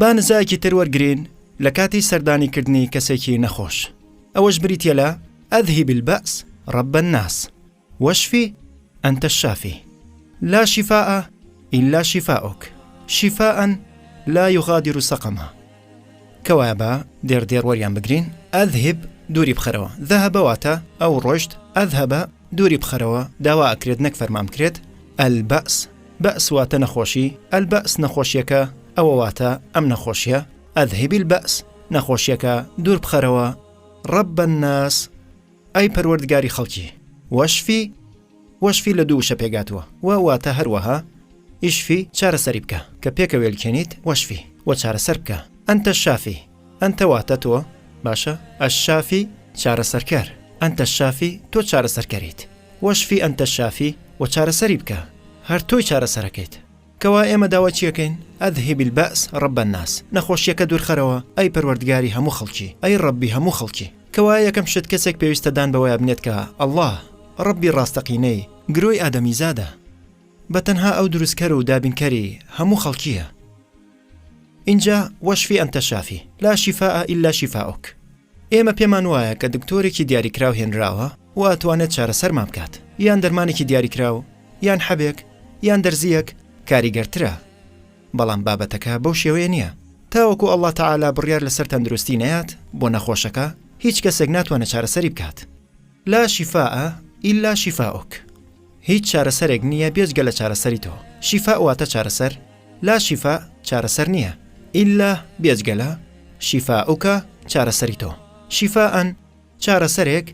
با نزایەکی تر وەرگرین لە کاتی سەردانیکردنی کەسێکی نەخۆش. ئەوەش بریتە لە ئەذهب البأس رب الناس واشفي أنت الشافي لا شفاء إلا شفاؤك شفاء لا يغادر سقما. کەوایە بە دێر وەریان بگرین. ئەذهب دووری بخەرەوە، ذهب واتە ئەو ڕۆژت، ئەذهب دووری بخەرەوە داوا ئەکرێت نەک فەرمان بکرێت. البأس بەس واتە نەخۆشی، البأس نەخۆشیەکە ئەوە واتە ئەم نەخۆشیە. ئەذهب البأس نەخۆشیەکە دوور بخەرەوە. رب الناس ئەی پەروەردگاری خەڵکی. وەشفی لە دوو وشە پێگاتووە و واتە هەروەها ئیشفی چارەسەری بکە کە پێکەوێلکێنیت وەشفی و چارەسەر بکە. ئەنتە الشافی ئەنتە واتە تۆ باشە، الشافی چارەسەرکەر، ئەنتە الشافی تۆ چارەسەرکەریت. وەشفی ئەنتە الشافی و چارەسەری بکە، هەر تۆی چارەسەرەکەیت. کەوا ئێمە داوا چیەکەین؟ ئەذهب البأس رب الناس نەخۆشیەکە دوورخەرەوە ئەی پەروەردگاری هەموو خەڵکی، ئەی ڕەبی هەموو خەڵکی. کەوا یەکەم شت کەسێک پێویستە دان بەوەیە بنێت کە ئەڵڵاه ڕەبی ڕاستەقینەی گرۆی ئادەمیزادە، بەتەنها ئەو دروستکەر و دابینکەری هەموو خەڵکیە. اینجا وەشفی ئەنتە شافی لا شفاء إلا شفاؤك. ئێمە پێمان وایە کە دکتۆرێکی دیاریکراو هێنراوە و ئەتوانێت چارەسەرمان بکات، یان دەرمانێکی دیاریکراو یان حەبێک یان دەرزیەک کاریگەرترە، بەڵام بابەتەکە بەو شێوەیە نییە. تاوەکو ئەڵڵا تەعالا بڕیار لەسەر تەندروستی نەیات بۆ نەخۆشەکە، هیچ کەسێک ناتوانێت چارەسەری بکات. لا شفاء إلا شفاؤك. هیچ چارەسەرێک نییە بێجگە لە چارەسەری تۆ. شیفا واتە چارەسەر، لا شیفا چارەسەر نییە، ئیلا بێجگە لە شیفاؤکە چارەسەری تۆ. شیفاءن چارەسەرێک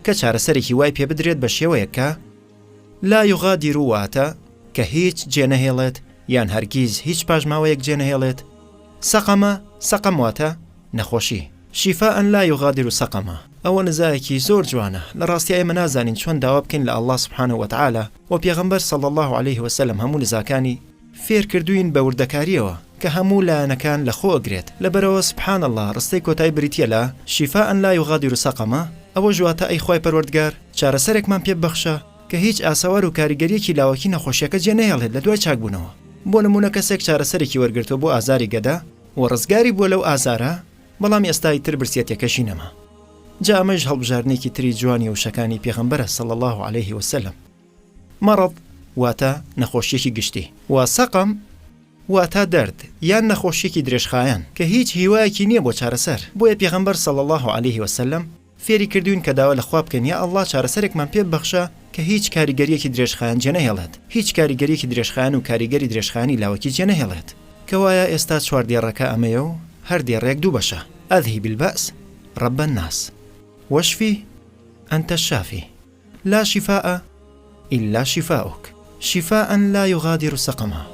کە چارەسەرێکی وای پێ بدرێت بە شێوەیە کە لا یغادر واتە کە هیچ جێنەهێڵێت یان هەرگیز هیچ پاژماوەیەک جێنەهێڵێت. سەقەمە سەقەم واتە نەخۆشی. شیفاءن لا یغادر سەقەمە. ئەوە نزایەکی زۆر جوانە. لە ڕاستی ئێمە نازانین چۆن داوا بکەین لە ئەڵڵا سوبحانەهو وتەعالا و پێغەمبەر صلی الله عليه وسلم هەموو نزاکانی فێر کردوین بە وردەکاریەوە کە هەموو لایەنەکان لە خۆ ئەگرێت. لەبەرەوە سبحان الله ڕستەی کۆتایی بریتیە لە شیفاءن لا یغادر سەقەمە. ئەوە ژواتە ئەی خوای پەروەردگار چارەسەرێکمان پێ ببەخشە کە هیچ ئاساوار و کاریگەریەکی لاوەکی نەخۆشیەکە جێ نەهێڵێت لە دوای چاکبوونەوە. بۆ نمونە کەسێک چارەسەرێکی وەرگرتووە بۆ ئازاری گەدا و ڕزگاری بووە لەو ئازارە، بەڵام ئێستای تر برسێتێکەشی نەما. جا ئەمەش هەڵبژارنێکی تری جوانی وشەکانی پێغەمبەرە صلی الله عليه وسلم. مەڕەض واتە نەخۆشیەکی گشتی و سەقەم واتە دەرد یان نەخۆشیەکی درێژخایەن کە هیچ هیوایەکی نییە بۆ چارەسەر. بۆیە پێغەمبەر صلی الله عليه وسلم فێری کردوین کە داوا لە خوا بکەین یا ئەڵڵا چارەسەرێکمان پێ ببەخشە کە هیچ کاریگەریەکی درێژخایەن جێ نەهێڵێت، هیچ کاریگەریەکی درێژخایەن و کاریگەری درێژخایەنی لاوەکی جێ نەهێڵێت. کەوایە ئێستا چوار دێڕەکە ئەمەیە و هەر دێڕێک دوو بەشە. ئەذهب البأس رب الناس واشفي أنت الشافي لا شفاء إلا شفاؤك شفاء لا يغادر سقما.